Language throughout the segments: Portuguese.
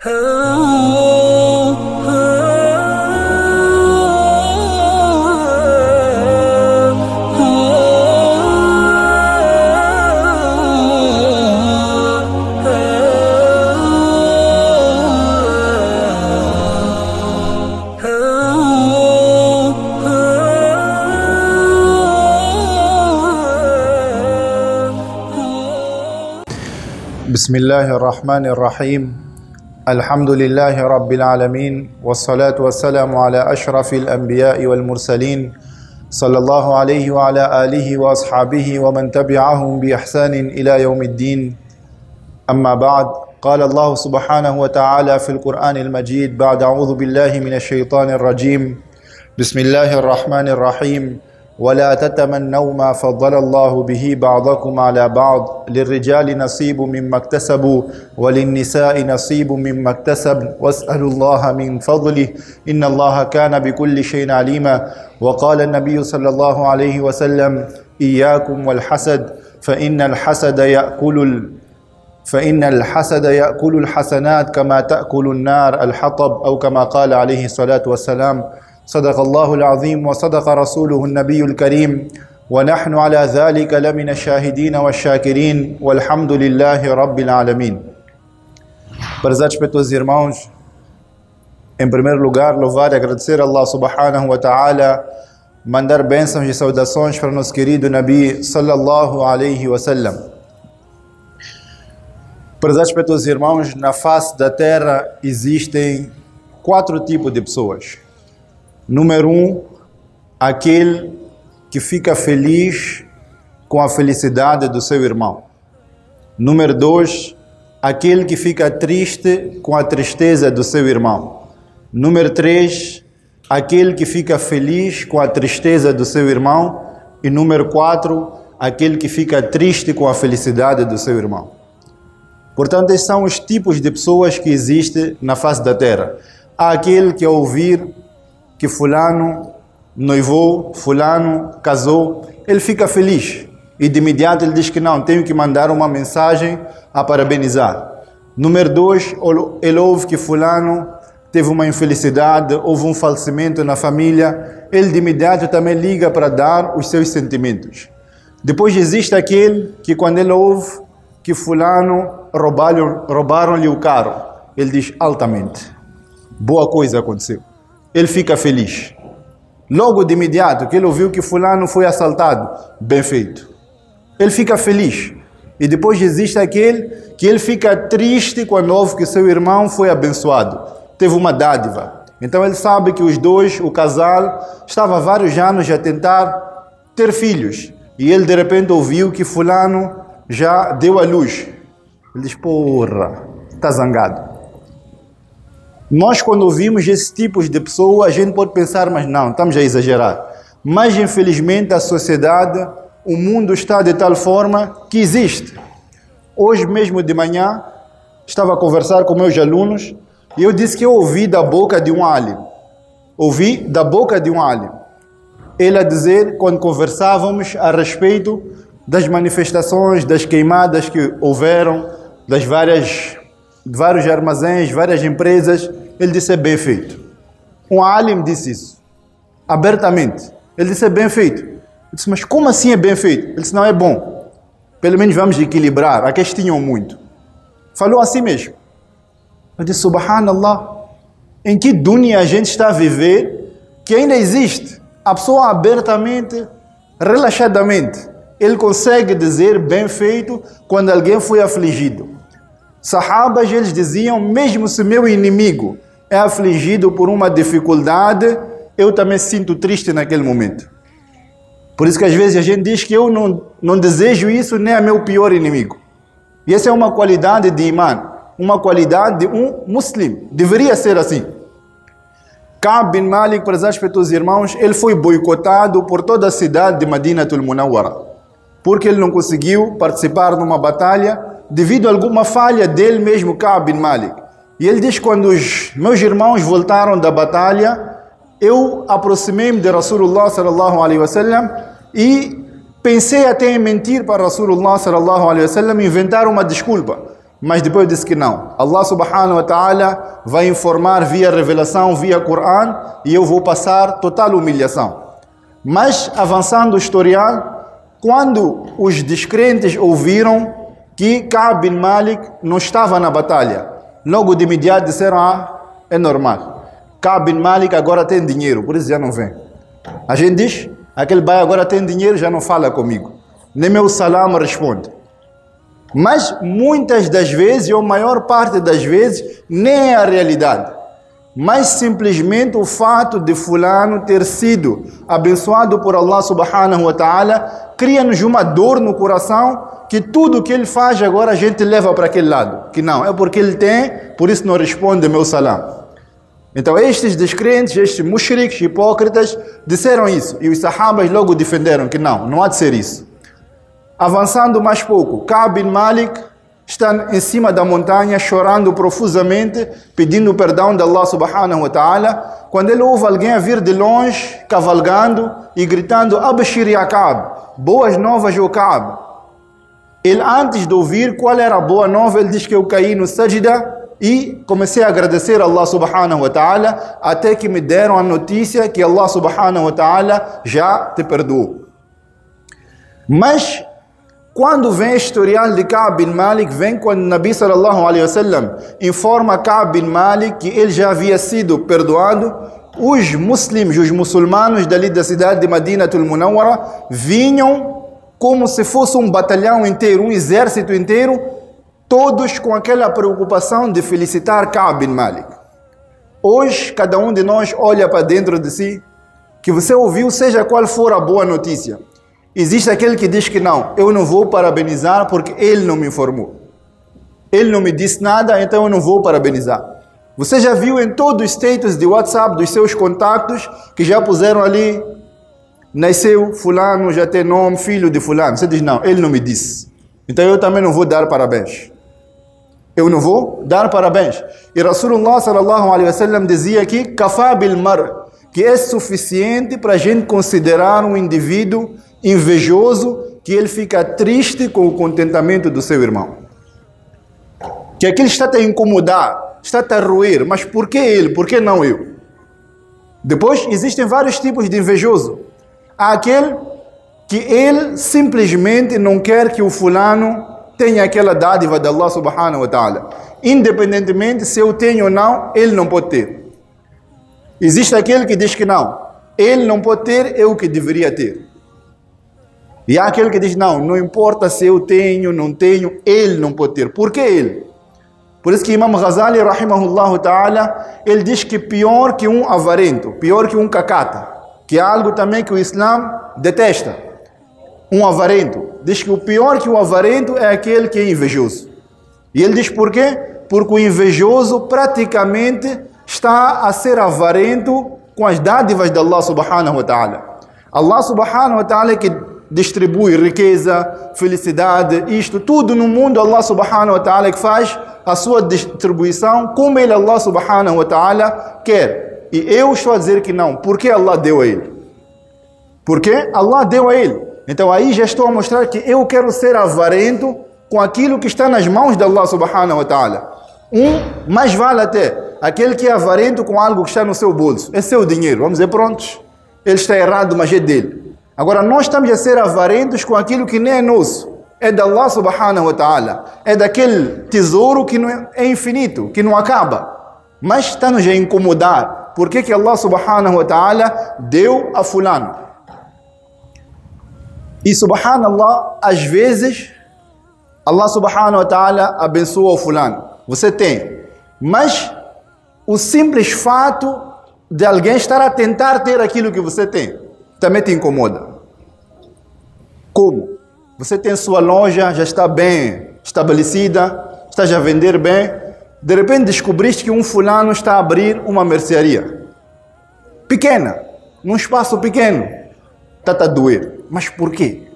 بسم الله الرحمن الرحيم الحمد لله رب العالمين والصلاة والسلام على أشرف الأنبياء والمرسلين صلى الله عليه وعلى آله وأصحابه ومن تبعهم بإحسان إلى يوم الدين. أما بعد، قال الله سبحانه وتعالى في القرآن المجيد بعد أعوذ بالله من الشيطان الرجيم بسم الله الرحمن الرحيم ولا تتمنوا ما فضل الله به بعضكم على بعض للرجال نصيب مما اكتسبوا وللنساء نصيب مما اكتسب واسألوا الله من فضله إن الله كان بكل شيء عليما. وقال النبي صلى الله عليه وسلم إياكم والحسد فإن الحسد يأكل الحسنات كما تأكل النار الحطب أو كما قال عليه الصلاة والسلام. صدق الله العظيم وصدق رسوله النبي الكريم ونحن على ذلك لمن الشاهدين والشاكرين والحمد لله رب العالمين. Prezados pelos irmãos, em primeiro lugar, louvar e agradecer a Allah subhanahu wa ta'ala, mandar bênçãos e saudações para o nosso querido Nabi sallallahu alaihi wasallam. Prezados pelos irmãos, na face da terra existem 4 tipos de pessoas. Número 1, aquele que fica feliz com a felicidade do seu irmão. Número 2, aquele que fica triste com a tristeza do seu irmão. Número 3, aquele que fica feliz com a tristeza do seu irmão. E número 4, aquele que fica triste com a felicidade do seu irmão. Portanto, esses são os tipos de pessoas que existem na face da terra. Há aquele que ao ouvir que fulano noivou, fulano casou, ele fica feliz e de imediato ele diz que não, tenho que mandar uma mensagem a parabenizar. Número 2, ele ouve que fulano teve uma infelicidade, houve um falecimento na família, ele de imediato também liga para dar os seus sentimentos. Depois existe aquele que quando ele ouve que fulano roubaram-lhe o carro, ele diz altamente, boa coisa aconteceu. Ele fica feliz. Logo de imediato que ele ouviu que fulano foi assaltado, bem feito. Ele fica feliz. E depois existe aquele que ele fica triste quando ouve que seu irmão foi abençoado, teve uma dádiva. Então ele sabe que os dois, o casal, estava há vários anos a tentar ter filhos. E ele de repente ouviu que fulano já deu à luz. Ele diz, porra, está zangado. Nós, quando ouvimos esses tipos de pessoas, a gente pode pensar, mas não, estamos a exagerar. Mas, infelizmente, a sociedade, o mundo está de tal forma que existe. Hoje mesmo de manhã, estava a conversar com meus alunos e eu disse que eu ouvi da boca de um alim. Ouvi da boca de um alim. Ele a dizer, quando conversávamos a respeito das manifestações, das queimadas que houveram, das vários armazéns, várias empresas, ele disse, é bem feito. Um alim disse isso, abertamente. Ele disse, é bem feito. Eu disse, mas como assim é bem feito? Ele disse, não, é bom. Pelo menos vamos equilibrar, aqueles tinham muito. Falou assim mesmo. Eu disse, subhanallah, em que dunya a gente está a viver que ainda existe? A pessoa abertamente, relaxadamente, ele consegue dizer bem feito quando alguém foi afligido. Sahabas, eles diziam, mesmo se meu inimigo é afligido por uma dificuldade, eu também sinto triste naquele momento. Por isso que às vezes a gente diz que eu não desejo isso nem a meu pior inimigo. E essa é uma qualidade de imã, uma qualidade de um muslim. Deveria ser assim. Ka'b bin Malik, prezados pelos irmãos, ele foi boicotado por toda a cidade de Madinatul Munawwara, porque ele não conseguiu participar numa batalha devido a alguma falha dele mesmo, Ka'b bin Malik. E ele diz, quando os meus irmãos voltaram da batalha, eu aproximei-me de Rasulullah sallallahu alaihi wasallam e pensei até em mentir para Rasulullah sallallahu alaihi wasallam, inventar uma desculpa. mas depois disse que não. Allah subhanahu wa ta'ala vai informar via revelação, via Coran, e eu vou passar total humilhação. Mas, avançando o historial, quando os descrentes ouviram que Ka'b bin Malik não estava na batalha, logo de imediato disseram, é normal. Ka'b bin Malik agora tem dinheiro, por isso já não vem. A gente diz, aquele bai agora tem dinheiro, já não fala comigo. Nem meu salam responde. Mas muitas das vezes, ou a maior parte das vezes, nem é a realidade. Mas simplesmente o fato de fulano ter sido abençoado por Allah subhanahu wa ta'ala cria-nos uma dor no coração que tudo que ele faz agora a gente leva para aquele lado. Que não, é porque ele tem, por isso não responde meu salam. Então estes descrentes, estes mushriks, hipócritas, disseram isso. E os sahabas logo defenderam que não há de ser isso. Avançando mais pouco, Ka'b bin Malik está em cima da montanha chorando profusamente, pedindo perdão de Allah subhanahu wa ta'ala, quando ele ouve alguém a vir de longe, cavalgando e gritando, Abshir ya Ka'b, boas novas o Ka'b. Ele antes de ouvir qual era a boa nova, ele diz que eu caí no sajda e comecei a agradecer a Allah subhanahu wa ta'ala, até que me deram a notícia que Allah subhanahu wa ta'ala já te perdoou. Mas quando vem o historial de Ka'b bin Malik, vem quando o Nabi sallallahu alaihi wasallam informa Ka'b bin Malik que ele já havia sido perdoado, os muçulmanos dali da cidade de Madinatul Munawwara vinham como se fosse um batalhão inteiro, um exército inteiro, todos com aquela preocupação de felicitar Ka'b bin Malik. Hoje, cada um de nós olha para dentro de si, que você ouviu, seja qual for a boa notícia. Existe aquele que diz que não, eu não vou parabenizar porque ele não me informou. Ele não me disse nada, então eu não vou parabenizar. Você já viu em todos os status de WhatsApp dos seus contatos que já puseram ali, nasceu fulano, já tem nome, filho de fulano. Você diz, não, ele não me disse. Então eu também não vou dar parabéns. Eu não vou dar parabéns. E Rasulullah sallallahu alaihi wasallam dizia que kafā bil mar, que é suficiente para a gente considerar um indivíduo invejoso, que ele fica triste com o contentamento do seu irmão. Que aquilo está a te incomodar, está a te roer, mas por que ele? Por que não eu? Depois existem vários tipos de invejoso. Há aquele que ele simplesmente não quer que o fulano tenha aquela dádiva de Allah subhanahu wa ta'ala. Independentemente se eu tenho ou não, ele não pode ter. Existe aquele que diz que não, ele não pode ter, eu que deveria ter. E há aquele que diz, não importa se eu tenho, não tenho, ele não pode ter. Por que ele? Por isso que Imam Ghazali, rahimahullah ta'ala, ele diz que pior que um avarento, pior que um cacata, que é algo também que o Islã detesta. Um avarento. Diz que o pior que o avarento é aquele que é invejoso. E ele diz por quê? Porque o invejoso praticamente está a ser avarento com as dádivas de Allah subhanahu wa ta'ala. Allah subhanahu wa ta'ala que distribui riqueza, felicidade, isto, tudo no mundo, Allah subhanahu wa ta'ala que faz a sua distribuição como ele, Allah subhanahu wa ta'ala, quer. E eu estou a dizer que não. Por que Allah deu a ele? Porque Allah deu a ele. Então aí já estou a mostrar que eu quero ser avarento com aquilo que está nas mãos de Allah subhanahu wa ta'ala. Mais vale até aquele que é avarento com algo que está no seu bolso. É seu dinheiro. Vamos dizer, prontos. Ele está errado, mas é dele. Agora nós estamos a ser avarentos com aquilo que nem é nosso. É de Allah subhanahu wa ta'ala. É daquele tesouro que não é infinito, que não acaba. Mas está-nos a incomodar. Por que Allah subhanahu wa ta'ala deu a fulano? E subhanallah, às vezes, Allah subhanahu wa ta'ala abençoa o fulano. Você tem. Mas o simples fato de alguém estar a tentar ter aquilo que você tem, também te incomoda. Como? Você tem sua loja, já está bem estabelecida, está já a vender bem. De repente descobriste que um fulano está a abrir uma mercearia. Pequena, num espaço pequeno. Está a doer. Mas por quê?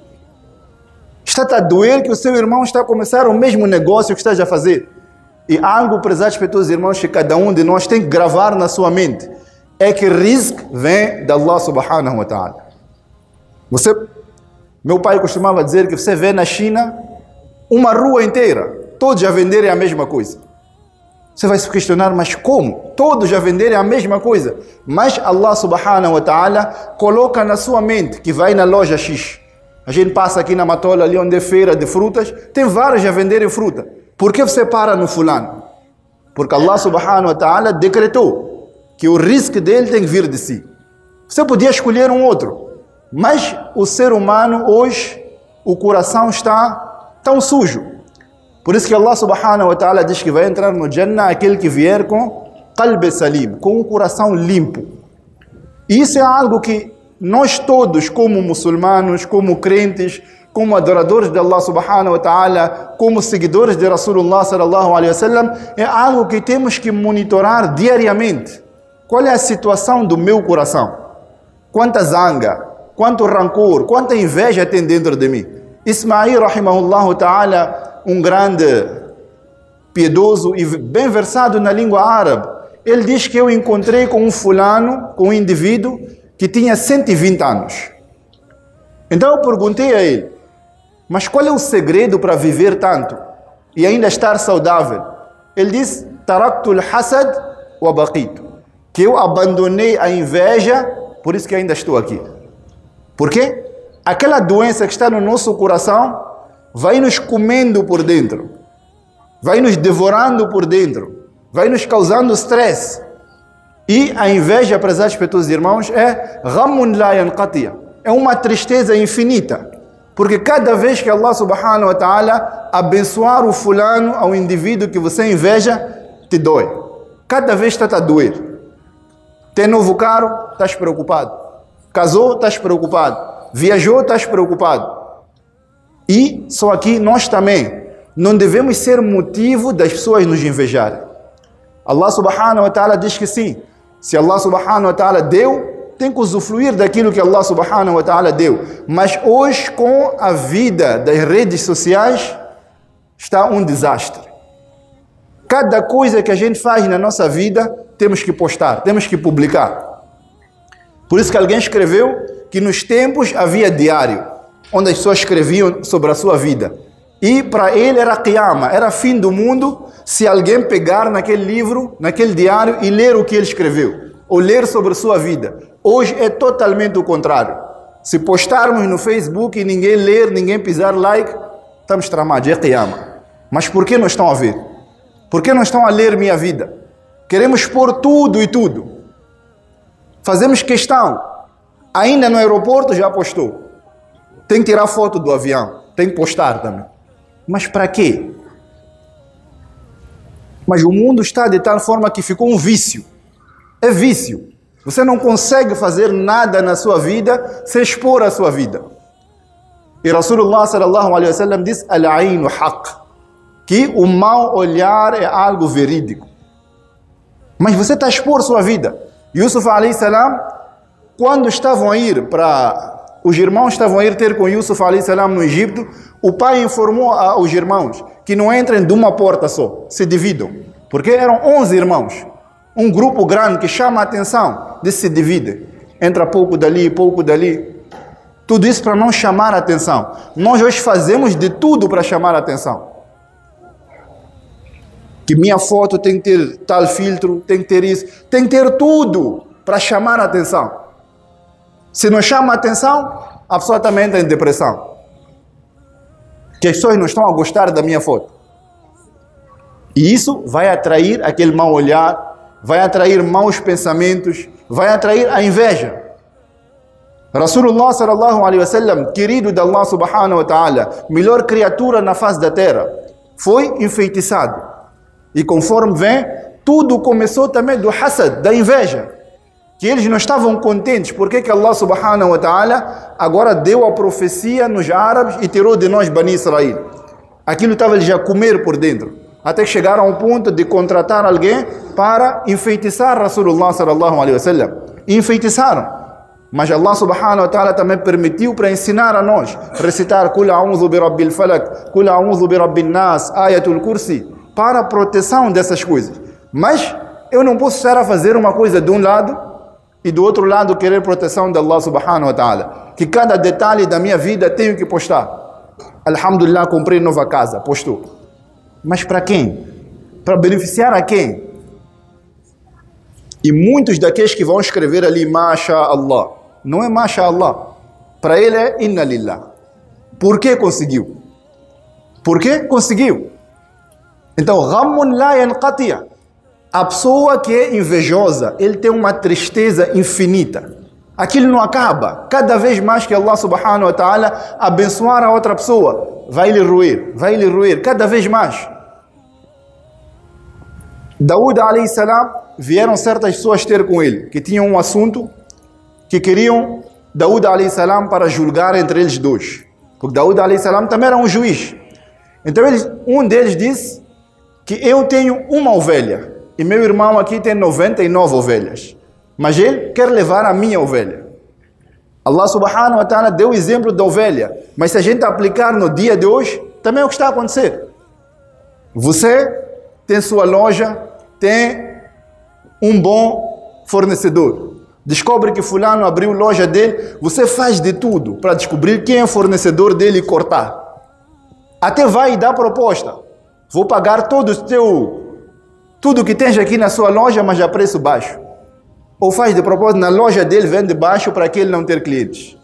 Está a doer que o seu irmão está a começar o mesmo negócio que está a fazer. E algo, prezados pelos irmãos, que cada um de nós tem que gravar na sua mente. É que rizq vem de Allah subhanahu wa ta'ala. Meu pai costumava dizer que você vê na China uma rua inteira todos já venderem a mesma coisa. Você vai se questionar, mas como? Todos já venderem a mesma coisa. Mas Allah subhanahu wa ta'ala coloca na sua mente que vai na loja X. A gente passa aqui na Matola, ali onde é feira de frutas, tem vários já venderem fruta. Por que você para no fulano? Porque Allah subhanahu wa ta'ala decretou que o risco dele tem que vir de si. Você podia escolher um outro, mas o ser humano hoje, o coração está tão sujo. Por isso que Allah subhanahu wa ta'ala diz que vai entrar no Jannah aquele que vier com qalb salim, com um coração limpo. E isso é algo que nós todos, como muçulmanos, como crentes, como adoradores de Allah subhanahu wa ta'ala, como seguidores de Rasulullah sallallahu alaihi wasallam, é algo que temos que monitorar diariamente. Qual é a situação do meu coração? Quanta zanga, quanto rancor, quanta inveja tem dentro de mim? Ismail, rahimahullah ta'ala, um grande piedoso e bem versado na língua árabe, ele diz que eu encontrei com um fulano, com um indivíduo que tinha 120 anos. Então eu perguntei a ele, mas qual é o segredo para viver tanto e ainda estar saudável? Ele disse, taraktul hasad wa baqitu, que eu abandonei a inveja, por isso que ainda estou aqui. Por quê? Aquela doença que está no nosso coração vai nos comendo por dentro, vai nos devorando por dentro, vai nos causando stress. E a inveja, prezados respeitos irmãos, é ghamun la yanqati, é uma tristeza infinita. Porque cada vez que Allah subhanahu wa ta'ala abençoar o fulano, ao indivíduo que você inveja, te dói. Cada vez está a doer. Tem novo carro, estás preocupado. Casou, estás preocupado. Viajou, estás preocupado. E só aqui nós também não devemos ser motivo das pessoas nos invejarem. Allah subhanahu wa ta'ala diz que sim. Se Allah subhanahu wa ta'ala deu, tem que usufruir daquilo que Allah subhanahu wa ta'ala deu. Mas hoje, com a vida das redes sociais, está um desastre. Cada coisa que a gente faz na nossa vida, temos que postar, temos que publicar. Por isso que alguém escreveu que nos tempos havia diário, onde as pessoas escreviam sobre a sua vida. E para ele era qiyama, era fim do mundo, se alguém pegar naquele livro, naquele diário e ler o que ele escreveu, ou ler sobre a sua vida. Hoje é totalmente o contrário. Se postarmos no Facebook e ninguém ler, ninguém pisar like, estamos tramados, é qiyama. Mas por que não estão a ver? Por que não estão a ler minha vida? Queremos pôr tudo e tudo. Fazemos questão. Ainda no aeroporto já postou. Tem que tirar foto do avião, tem que postar também. Mas para quê? Mas o mundo está de tal forma que ficou um vício. É vício. Você não consegue fazer nada na sua vida sem expor a sua vida. E Rasulullah sallallahu alaihi wasallam diz, al-ainu haqq, que o mau olhar é algo verídico. Mas você está a expor sua vida. Yusuf alaihi salam, quando estavam a ir para... Os irmãos estavam a ir ter com Yusuf alaihi salam no Egito, o pai informou aos irmãos que não entrem de uma porta só, se dividam. Porque eram 11 irmãos. Um grupo grande que chama a atenção, de se divide. Entra pouco dali, pouco dali. Tudo isso para não chamar a atenção. Nós hoje fazemos de tudo para chamar a atenção. Que minha foto tem que ter tal filtro, tem que ter isso. Tem que ter tudo para chamar a atenção. Se não chama a atenção, a pessoa também entra em depressão. Que as pessoas não estão a gostar da minha foto. E isso vai atrair aquele mau olhar, vai atrair maus pensamentos, vai atrair a inveja. Rasulullah sallallahu alaihi wasallam, querido de Allah subhanahu wa ta'ala, melhor criatura na face da terra, foi enfeitiçado. E conforme vem, tudo começou também do hasad, da inveja. Que eles não estavam contentes. Por que Allah subhanahu wa ta'ala agora deu a profecia nos árabes e tirou de nós Bani Israel? Aquilo estava já a comer por dentro. Até que chegaram ao ponto de contratar alguém para enfeitiçar Rasulullah sallallahu alaihi wasallam. E enfeitiçaram. Mas Allah subhanahu wa ta'ala também permitiu para ensinar a nós. Recitar Kul a'udhu bi rabbil falak, Kul a'udhu bi rabbin nas, Ayatul Kursi. Para a proteção dessas coisas. Mas eu não posso estar a fazer uma coisa de um lado e do outro lado querer proteção de Allah subhanahu wa ta'ala. Que cada detalhe da minha vida tenho que postar. Alhamdulillah, comprei nova casa, postou. Mas para quem? Para beneficiar a quem? E muitos daqueles que vão escrever ali, Masha Allah, não é Masha Allah. Para ele é Inna Lillah. Por que conseguiu? Por que conseguiu? Então, Ghammun la yanqati'a. A pessoa que é invejosa, ele tem uma tristeza infinita. Aquilo não acaba. Cada vez mais que Allah subhanahu wa ta'ala abençoar a outra pessoa, vai lhe roer, cada vez mais. Daúd alayhi salam, vieram certas pessoas ter com ele, que tinham um assunto, que queriam Daúd alayhi salam para julgar entre eles dois. Porque Daúd alayhi salam também era um juiz. Então um deles disse que eu tenho uma ovelha e meu irmão aqui tem 99 ovelhas. Mas ele quer levar a minha ovelha. Allah subhanahu wa ta'ala deu o exemplo da ovelha. Mas se a gente aplicar no dia de hoje, também é o que está a acontecer. Você tem sua loja, tem um bom fornecedor. Descobre que fulano abriu loja dele, você faz de tudo para descobrir quem é o fornecedor dele e cortar. Até vai e dá proposta. Vou pagar tudo que tens aqui na sua loja, mas a preço baixo. Ou faz de propósito, na loja dele vende baixo para que ele não ter clientes.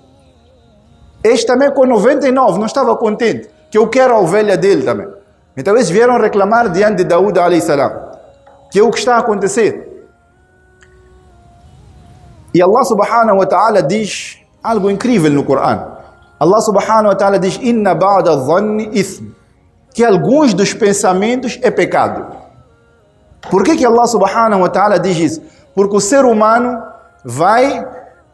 Este também com 99 não estava contente, que eu quero a ovelha dele também. Então eles vieram reclamar diante de Daúd alayhi salam, que é o que está a acontecer. E Allah subhanahu wa ta'ala diz algo incrível no Corão. Allah subhanahu wa ta'ala diz, Inna ba'da dhanni ithm, que alguns dos pensamentos é pecado. Por que Allah subhanahu wa ta'ala diz isso? Porque o ser humano vai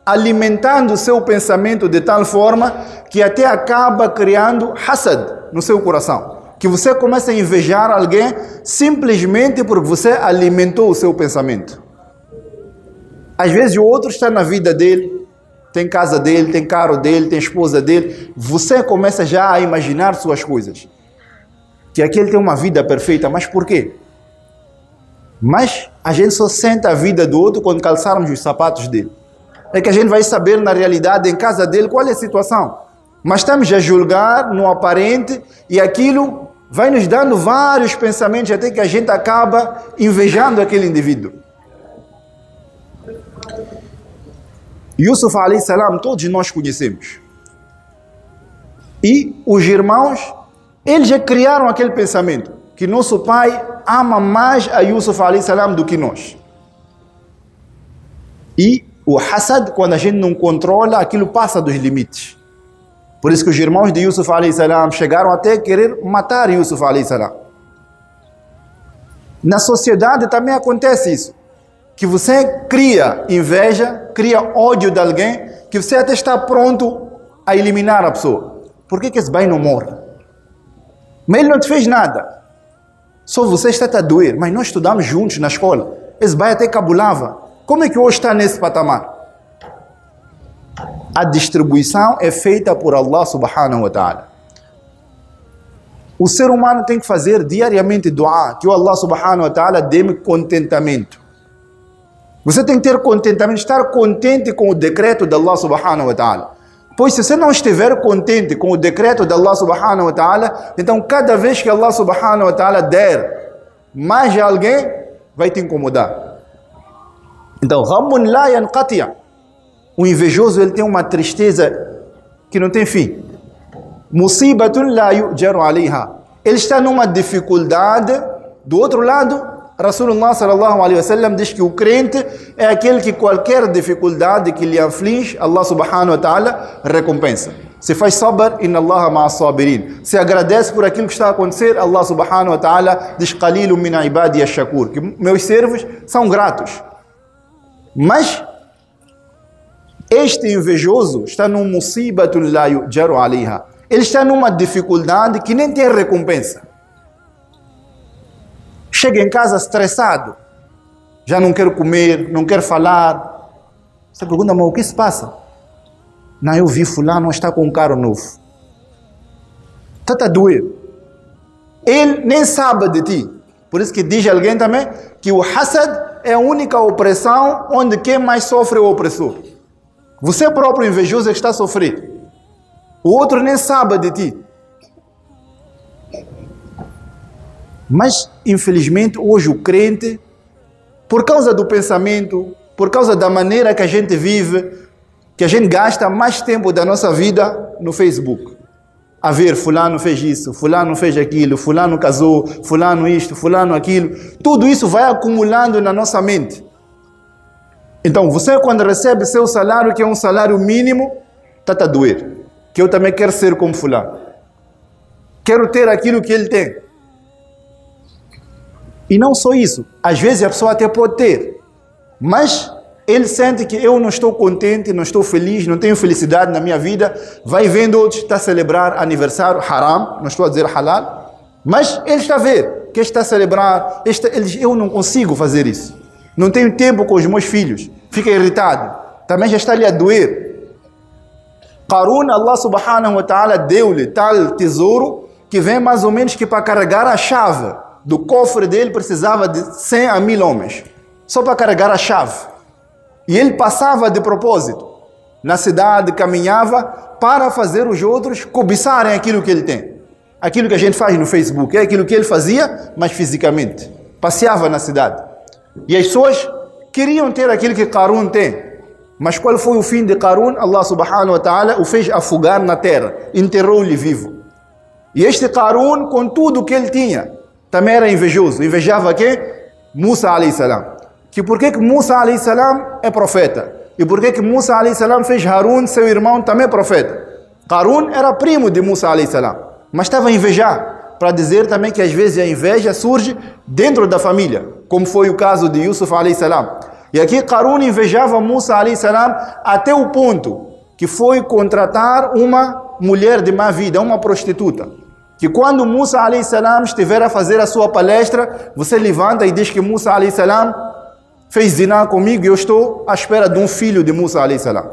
alimentando o seu pensamento de tal forma que até acaba criando hasad no seu coração. Que você começa a invejar alguém simplesmente porque você alimentou o seu pensamento. Às vezes o outro está na vida dele, tem casa dele, tem carro dele, tem esposa dele. Você começa já a imaginar suas coisas. Que aquele tem uma vida perfeita, mas por quê? Mas a gente só sente a vida do outro quando calçarmos os sapatos dele. É que a gente vai saber na realidade, em casa dele, qual é a situação. Mas estamos a julgar no aparente e aquilo vai nos dando vários pensamentos até que a gente acaba invejando aquele indivíduo. Yusuf alayhi salam, todos nós conhecemos. E os irmãos, eles já criaram aquele pensamento, que nosso pai ama mais a Yusuf alayhi salam do que nós. E o hasad, quando a gente não controla, aquilo passa dos limites. Por isso que os irmãos de Yusuf alayhi salam chegaram até a querer matar Yusuf alayhi salam. Na sociedade também acontece isso. Que você cria inveja, cria ódio de alguém, que você até está pronto a eliminar a pessoa. Por que esse pai não morre? Mas ele não te fez nada. Só você está a doer. Mas nós estudamos juntos na escola. Esse pai até cabulava. Como é que hoje está nesse patamar? A distribuição é feita por Allah subhanahu wa ta'ala. O ser humano tem que fazer diariamente dua, que o Allah subhanahu wa ta'ala dê-me contentamento. Você tem que ter contentamento, estar contente com o decreto de Allah subhanahu wa ta'ala. Pois se você não estiver contente com o decreto de Allah subhanahu wa ta'ala, então cada vez que Allah subhanahu wa ta'ala der mais a alguém, vai te incomodar. Então, Ghammun la yanqati'a. O invejoso, ele tem uma tristeza que não tem fim. Musibatun la yu'jaru alayha. Ele está numa dificuldade. Do outro lado, Rasulullah sallallahu alaihi wasallam diz que o crente é aquele que qualquer dificuldade que lhe aflige, Allah subhanahu wa ta'ala recompensa. Se faz sabr, inna Allah ma'a sabirin. Se agradece por aquilo que está a acontecer, Allah subhanahu wa ta'ala diz qalilun min ibadi ash-shakur, que meus servos são gratos. Mas este invejoso está num musibatun la yu'jaru alayha. Ele está numa dificuldade que nem tem recompensa. Chega em casa estressado, já não quero comer, não quero falar. Você pergunta, mas o que se passa? Não, eu vi fulano está com um carro novo. Está a doer. Ele nem sabe de ti. Por isso que diz alguém também que o hasad é a única opressão onde quem mais sofre é o opressor. Você próprio invejoso é que está a sofrer. O outro nem sabe de ti. Mas, infelizmente, hoje o crente, por causa do pensamento, por causa da maneira que a gente vive, que a gente gasta mais tempo da nossa vida no Facebook. A ver, fulano fez isso, fulano fez aquilo, fulano casou, fulano isto, fulano aquilo. Tudo isso vai acumulando na nossa mente. Então, você quando recebe seu salário, que é um salário mínimo, está a doer. Que eu também quero ser como fulano. Quero ter aquilo que ele tem. E não só isso. Às vezes a pessoa até pode ter. Mas ele sente que eu não estou contente, não estou feliz, não tenho felicidade na minha vida. Vai vendo outros, está a celebrar aniversário, haram, não estou a dizer halal. Mas ele está a ver que está a celebrar. Eu não consigo fazer isso. Não tenho tempo com os meus filhos. Fica irritado. Também já está ali a doer. Qarun, Allah subhanahu wa ta'ala deu-lhe tal tesouro que vem mais ou menos que para carregar a chave do cofre dele precisava de 100 a 1000 homens. Só para carregar a chave. E ele passava de propósito. Na cidade, caminhava para fazer os outros cobiçarem aquilo que ele tem. Aquilo que a gente faz no Facebook. É aquilo que ele fazia, mas fisicamente. Passeava na cidade. E as pessoas queriam ter aquilo que Qarun tem. Mas qual foi o fim de Qarun? Allah subhanahu wa ta'ala o fez afogar na terra. Enterrou-lhe vivo. E este Qarun, com tudo o que ele tinha, também era invejoso. Invejava quem? Musa alayhi salam. Que por que Musa alayhi salam é profeta? E por que Musa alayhi salam fez Harun, seu irmão, também profeta? Qarun era primo de Musa alayhi salam. Mas estava a invejar. Para dizer também que às vezes a inveja surge dentro da família. Como foi o caso de Yusuf alayhi salam. E aqui Qarun invejava Musa alayhi salam até o ponto que foi contratar uma mulher de má vida, uma prostituta. Que quando Musa alayhi salam estiver a fazer a sua palestra, você levanta e diz que Musa alayhi salam fez ziná comigo e eu estou à espera de um filho de Musa alayhi salam.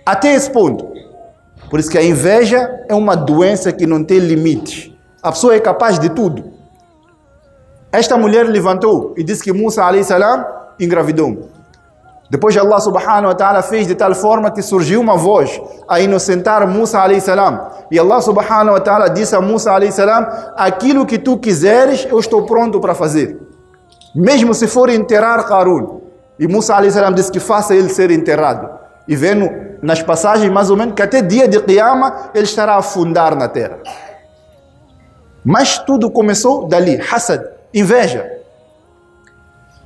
Até esse ponto. Por isso que a inveja é uma doença que não tem limites. A pessoa é capaz de tudo. Esta mulher levantou e disse que Musa alayhi salam engravidou. Depois Allah subhanahu wa ta'ala fez de tal forma que surgiu uma voz a inocentar Musa alayhi salam. E Allah subhanahu wa ta'ala disse a Musa alayhi salam: aquilo que tu quiseres, eu estou pronto para fazer. Mesmo se for enterrar Qarun. E Musa alayhi salam disse que faça ele ser enterrado. E vendo nas passagens mais ou menos que até dia de Qiyamah ele estará a afundar na terra. Mas tudo começou dali. Hasad, inveja.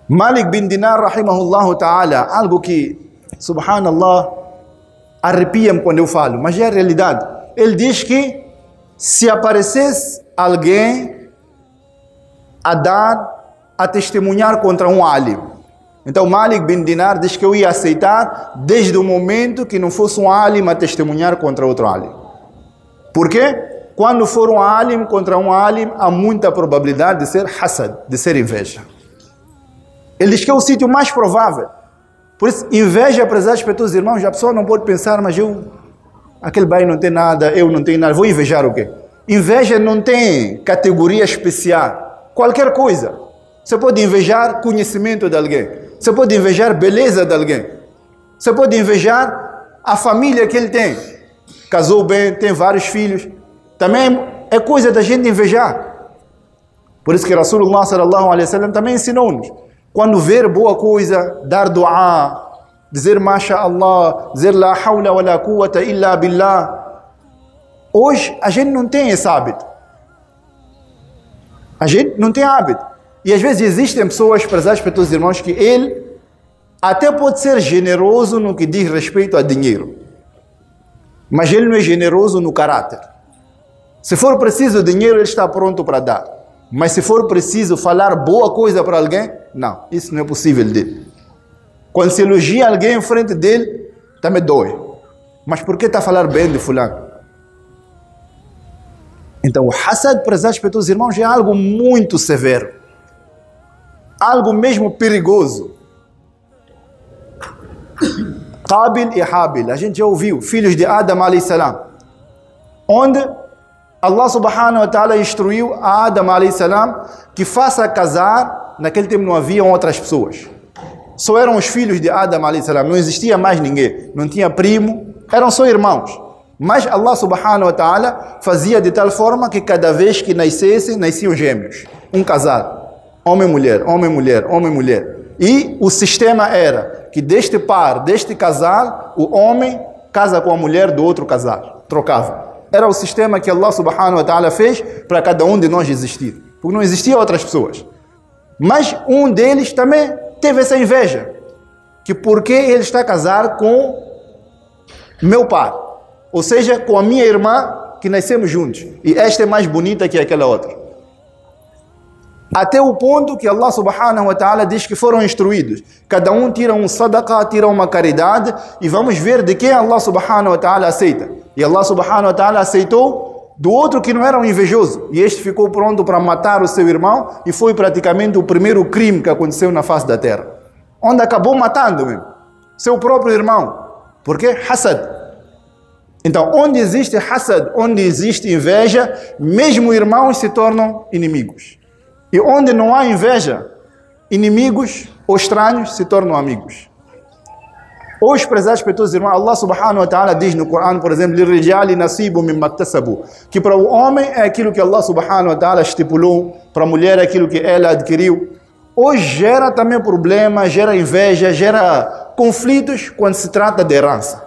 Malik bin Dinar, rahimahullah ta'ala, algo que, subhanallah, arrepia-me quando eu falo, mas é a realidade. Ele diz que se aparecesse alguém a testemunhar contra um alim, então Malik bin Dinar diz que eu ia aceitar desde o momento que não fosse um alim a testemunhar contra outro alim. Por quê? Quando for um alim contra um alim, há muita probabilidade de ser hasad, de ser inveja. Ele diz que é o sítio mais provável. Por isso, inveja, apesar de respeito aos irmãos, a pessoa não pode pensar, mas aquele bairro não tem nada, eu não tenho nada, vou invejar o quê? Inveja não tem categoria especial. Qualquer coisa. Você pode invejar conhecimento de alguém. Você pode invejar beleza de alguém. Você pode invejar a família que ele tem. Casou bem, tem vários filhos. Também é coisa da gente invejar. Por isso que Rasulullah sallallahu alaihi wasallam também ensinou-nos. Quando ver boa coisa, dar dua, dizer masha'Allah, dizer la hawla wa la quwwata illa billah. Hoje a gente não tem esse hábito. A gente não tem hábito. E às vezes existem pessoas, para respeito aos irmãos, que ele até pode ser generoso no que diz respeito a dinheiro. Mas ele não é generoso no caráter. Se for preciso dinheiro, ele está pronto para dar. Mas se for preciso falar boa coisa para alguém, não, isso não é possível dele. Quando se elogia alguém em frente dele, também dói. Mas por que está a falar bem de fulano? Então o hasad, para respeito aos irmãos, é algo muito severo. Algo mesmo perigoso. Qabil e Habil, a gente já ouviu, filhos de Adam alayhi salam, onde Allah subhanahu wa ta'ala instruiu a Adam alayhi salam que faça casar. Naquele tempo não haviam outras pessoas. Só eram os filhos de Adam alayhi salam. Não existia mais ninguém. Não tinha primo. Eram só irmãos. Mas Allah subhanahu wa ta'ala fazia de tal forma que cada vez que nasciam gêmeos. um casal, homem, mulher, homem, mulher, homem, mulher. E o sistema era que deste par, deste casal, o homem casa com a mulher do outro casal, trocava. Era o sistema que Allah subhanahu wa ta'ala fez para cada um de nós existir, porque não existiam outras pessoas. Mas um deles também teve essa inveja, que porque ele está a casar com meu pai, ou seja, com a minha irmã, que nascemos juntos, e esta é mais bonita que aquela outra. Até o ponto que Allah subhanahu wa ta'ala diz que foram instruídos. Cada um tira um sadaqa, tira uma caridade, e vamos ver de quem Allah subhanahu wa ta'ala aceita. E Allah subhanahu wa ta'ala aceitou do outro que não era um invejoso. E este ficou pronto para matar o seu irmão, e foi praticamente o primeiro crime que aconteceu na face da terra. Onde acabou matando mesmo seu próprio irmão. Por quê? Hasad. Então, onde existe hasad, onde existe inveja, mesmo irmãos se tornam inimigos. E onde não há inveja, inimigos ou estranhos se tornam amigos. Hoje, prezados pelos irmãos, Allah subhanahu wa ta'ala diz no Corão, por exemplo, لِلْرِجَالِ نَصِيبٌ مِمَّا اكْتَسَبُوا, que para o homem é aquilo que Allah subhanahu wa ta'ala estipulou, para a mulher é aquilo que ela adquiriu. Hoje gera também problemas, gera inveja, gera conflitos quando se trata de herança.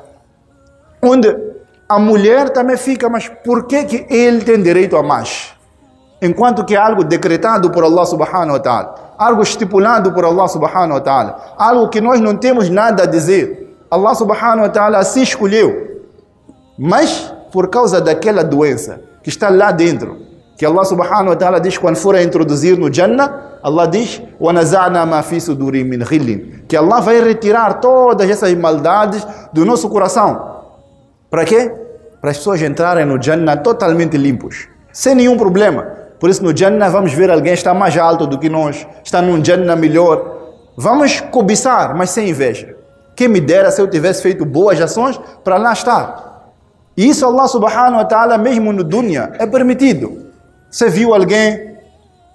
Onde a mulher também fica, mas por que ele tem direito a mais? Enquanto que é algo decretado por Allah subhanahu wa ta'ala, algo estipulado por Allah subhanahu wa ta'ala, algo que nós não temos nada a dizer. Allah subhanahu wa ta'ala assim escolheu. Mas por causa daquela doença que está lá dentro, que Allah subhanahu wa ta'ala diz quando for a introduzir no Jannah, Allah diz وَنَزَعْنَا مَا فِي صُدُورِهِمْ مِنْ غِلٍّ, que Allah vai retirar todas essas maldades do nosso coração. Para quê? Para as pessoas entrarem no Jannah totalmente limpos, sem nenhum problema. Por isso no Jannah vamos ver alguém está mais alto do que nós, está num Jannah melhor. Vamos cobiçar, mas sem inveja. Quem me dera se eu tivesse feito boas ações para lá estar. E isso Allah subhanahu wa ta'ala mesmo no dunya é permitido. Você viu alguém,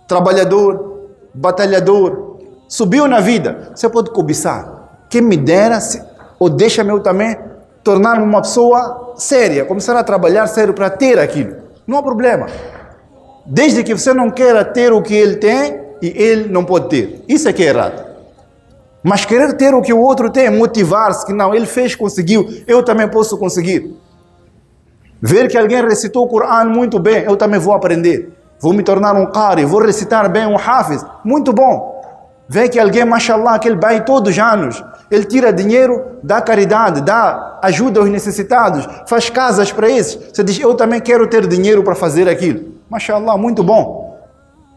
trabalhador, batalhador, subiu na vida, você pode cobiçar. Quem me dera, ou deixa-me eu também tornar-me uma pessoa séria, começar a trabalhar sério para ter aquilo. Não há problema. Desde que você não queira ter o que ele tem e ele não pode ter. Isso é que é errado. Mas querer ter o que o outro tem, motivar-se que não, ele fez, conseguiu, eu também posso conseguir. Ver que alguém recitou o Corão muito bem, eu também vou aprender. Vou me tornar um qari, vou recitar bem um hafiz, muito bom. Ver que alguém, mashallah, que ele vai todos os anos, ele tira dinheiro, dá caridade, dá ajuda aos necessitados, faz casas para esses. Você diz, eu também quero ter dinheiro para fazer aquilo. Mashallah, muito bom.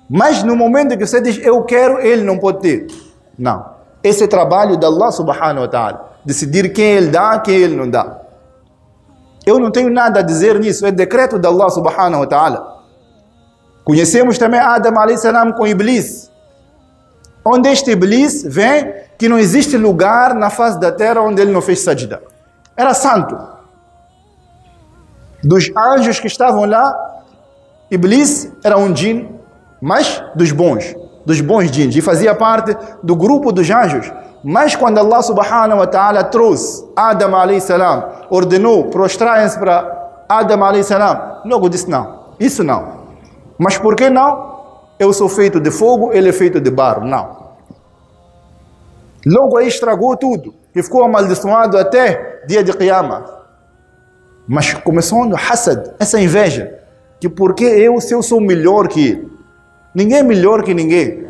Mas no momento que você diz, eu quero, ele não pode ter. Não. Esse é o trabalho de Allah subhanahu wa ta'ala. Decidir quem ele dá, quem ele não dá. Eu não tenho nada a dizer nisso. É decreto de Allah subhanahu wa ta'ala. Conhecemos também Adam alayhi salam com Iblis. Onde este Iblis vem, que não existe lugar na face da terra onde ele não fez sajda. Era santo. Dos anjos que estavam lá, Iblis era um jinn, mas dos bons jinns, e fazia parte do grupo dos anjos. Mas quando Allah subhanahu wa ta'ala trouxe Adam alayhi salam, ordenou prostrarem-se para Adam alayhi salam, logo disse não, isso não. Mas por que não? Eu sou feito de fogo, ele é feito de barro. Não. Logo aí estragou tudo, e ficou amaldiçoado até dia de Qiyamah. Mas começou no hasad, essa inveja. Que porque se eu sou melhor que ele. Ninguém é melhor que ninguém.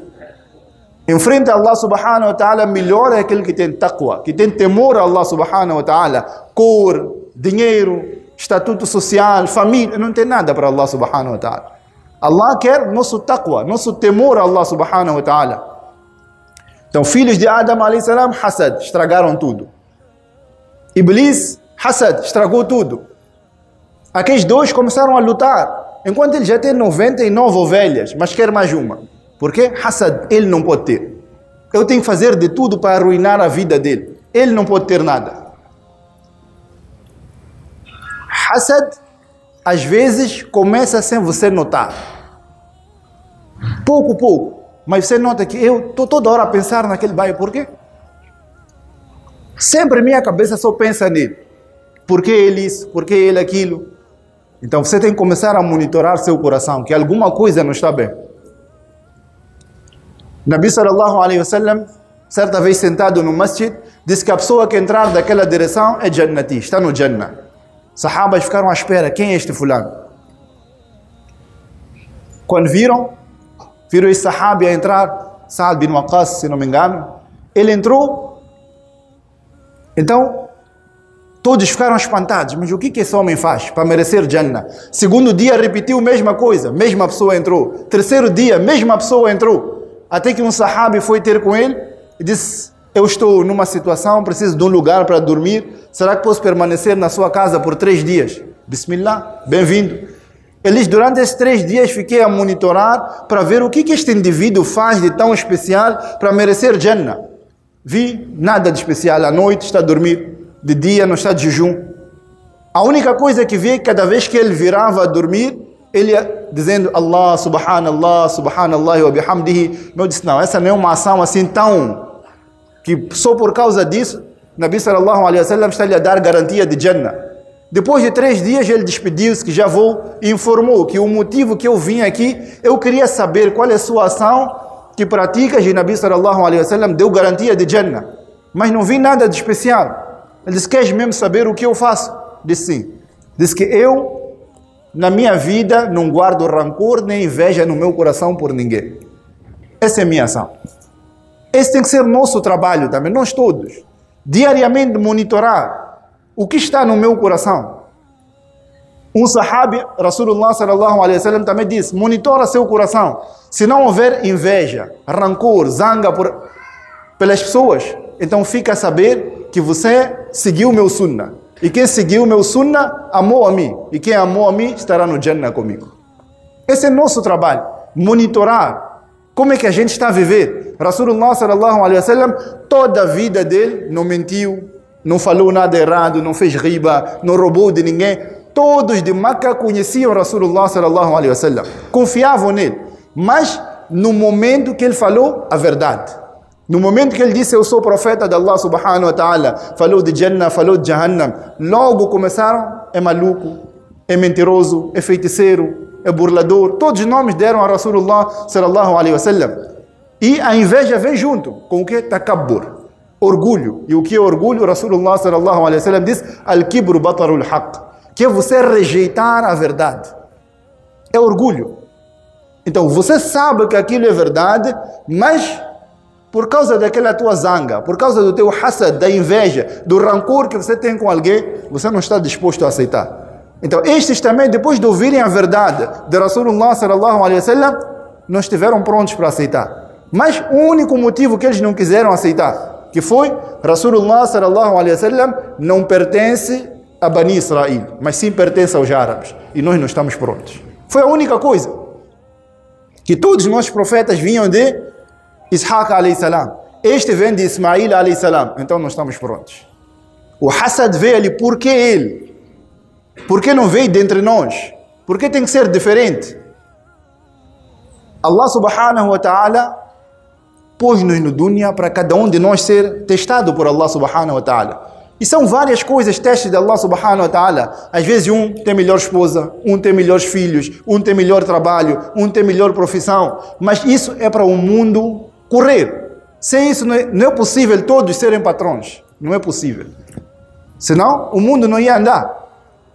Em frente a Allah subhanahu wa ta'ala, melhor é aquele que tem taqwa, que tem temor a Allah subhanahu wa ta'ala. Cor, dinheiro, estatuto social, família, não tem nada para Allah subhanahu wa ta'ala. Allah quer nosso taqwa, nosso temor a Allah subhanahu wa ta'ala. Então, filhos de Adam alayhi salam, hasad, estragaram tudo. Iblis, hasad, estragou tudo. Aqueles dois começaram a lutar, enquanto ele já tem 99 ovelhas, mas quer mais uma. Por quê? Hasad, ele não pode ter. Eu tenho que fazer de tudo para arruinar a vida dele. Ele não pode ter nada. Hasad, às vezes, começa sem você notar. Pouco a pouco. Mas você nota que eu estou toda hora a pensar naquele bairro. Por quê? Sempre minha cabeça só pensa nele. Por que ele isso? Por que ele aquilo? Então você tem que começar a monitorar seu coração, que alguma coisa não está bem. Nabi sallallahu alaihi wasallam, certa vez sentado no masjid, disse que a pessoa que entrar daquela direção é Jannati, está no Jannah. Sahabas ficaram à espera, quem é este fulano? Quando viram esse sahabi a entrar, Sa'ad bin Waqqas, se não me engano, ele entrou. Então, todos ficaram espantados. Mas o que esse homem faz para merecer Jannah? Segundo dia, repetiu a mesma coisa. Mesma pessoa entrou. Terceiro dia, mesma pessoa entrou. Até que um sahabi foi ter com ele e disse: eu estou numa situação, preciso de um lugar para dormir. Será que posso permanecer na sua casa por 3 dias? Bismillah, bem-vindo. Ele diz: durante esses 3 dias fiquei a monitorar para ver o que este indivíduo faz de tão especial para merecer Jannah. Vi nada de especial. À noite está a dormir, de dia não está de jejum. A única coisa que vi é que cada vez que ele virava a dormir, ele ia dizendo Allah, subhanallah, subhanallah wa bihamdihi. Eu disse: não, essa não é uma ação assim tão, que só por causa disso Nabi sallallahu alaihi wasallam está-lhe a dar garantia de Jannah. Depois de 3 dias ele despediu-se, que já vou, e informou que o motivo que eu vim aqui, eu queria saber qual é a sua ação que praticas, e Nabi sallallahu alaihi wasallam deu garantia de Jannah, mas não vi nada de especial. Ele disse: queres mesmo saber o que eu faço? Disse sim. Disse que eu, na minha vida, não guardo rancor nem inveja no meu coração por ninguém. Essa é a minha ação. Esse tem que ser nosso trabalho também, nós todos. Diariamente monitorar o que está no meu coração. Um sahabi, Rasulullah sallallahu alaihi wasallam, também disse: monitora seu coração. Se não houver inveja, rancor, zanga pelas pessoas, então fica a saber que você seguiu o meu sunnah. E quem seguiu o meu sunnah, amou a mim. E quem amou a mim, estará no Jannah comigo. Esse é nosso trabalho. Monitorar como é que a gente está a viver. Rasulullah sallallahu alaihi wasallam, toda a vida dele, não mentiu, não falou nada errado, não fez riba, não roubou de ninguém. Todos de Meca conheciam Rasulullah sallallahu alaihi wasallam, confiavam nele. Mas no momento que ele falou a verdade, no momento que ele disse: eu sou profeta de Allah subhanahu wa ta'ala, falou de Jannah, falou de Jahannam, logo começaram: é maluco, é mentiroso, é feiticeiro, é burlador. Todos os nomes deram a Rasulullah sallallahu alaihi wasallam. E a inveja vem junto com o que? Takabbur, orgulho. E o que é orgulho? Rasulullah sallallahu alaihi wasallam diz: al-kibru batarul haqq, que é você rejeitar a verdade. É orgulho. Então você sabe que aquilo é verdade, mas por causa daquela tua zanga, por causa do teu hasad, da inveja, do rancor que você tem com alguém, você não está disposto a aceitar. Então estes também, depois de ouvirem a verdade de Rasulullah sallallahu alaihi wasallam, não estiveram prontos para aceitar. Mas o único motivo que eles não quiseram aceitar, que foi: Rasulullah sallallahu alaihi wasallam não pertence a Bani Israel, mas sim pertence aos árabes, e nós não estamos prontos. Foi a única coisa. Que todos os nossos profetas vinham de Ishaq alayhi salam, este vem de Ismail alayhi salam, então não estamos prontos. O hasad veio ali, por que ele? Por que não veio de entre nós? Por que tem que ser diferente? Allah subhanahu wa ta'ala pôs-nos no dunya para cada um de nós ser testado por Allah subhanahu wa ta'ala. E são várias coisas, testes de Allah subhanahu wa ta'ala. Às vezes um tem melhor esposa, um tem melhores filhos, um tem melhor trabalho, um tem melhor profissão. Mas isso é para o mundo correr. Sem isso não é possível todos serem patrões. Não é possível. Senão o mundo não ia andar.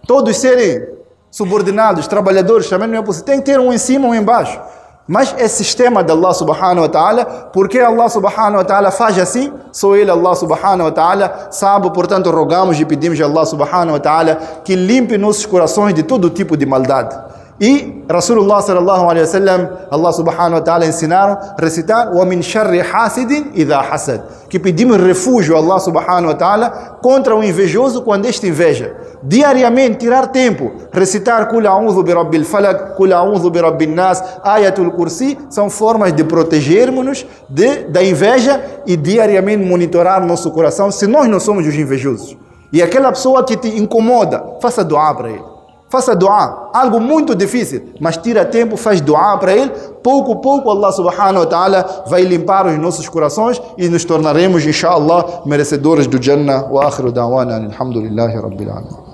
Todos serem subordinados, trabalhadores, também não é possível. Tem que ter um em cima, um embaixo. Mas é sistema de Allah subhanahu wa ta'ala. Porque Allah subhanahu wa ta'ala faz assim? Só Ele, Allah subhanahu wa ta'ala, sabe. Portanto, rogamos e pedimos a Allah subhanahu wa ta'ala que limpe nossos corações de todo tipo de maldade. E Rasulullah sallallahu alaihi wasallam, Allah subhanahu wa ta'ala ensinaram a recitar: wa min sharri hasidin idha hasad, que pedimos refúgio a Allah subhanahu wa ta'ala contra o invejoso quando este inveja. Diariamente tirar tempo, recitar Kul a'udhu bi rabbil falak, Kul a'udhu bi rabbin nas, Ayatul Kursi, são formas de protegermos-nos da inveja e diariamente monitorar nosso coração se nós não somos os invejosos. E aquela pessoa que te incomoda, faça dua para ele. Faça dua, algo muito difícil, mas tira tempo, faz dua para ele. Pouco a pouco Allah subhanahu wa ta'ala vai limpar os nossos corações e nos tornaremos, inshallah, merecedores do Jannah. Wa akhiru da'wana alhamdulillahi rabbil alamin.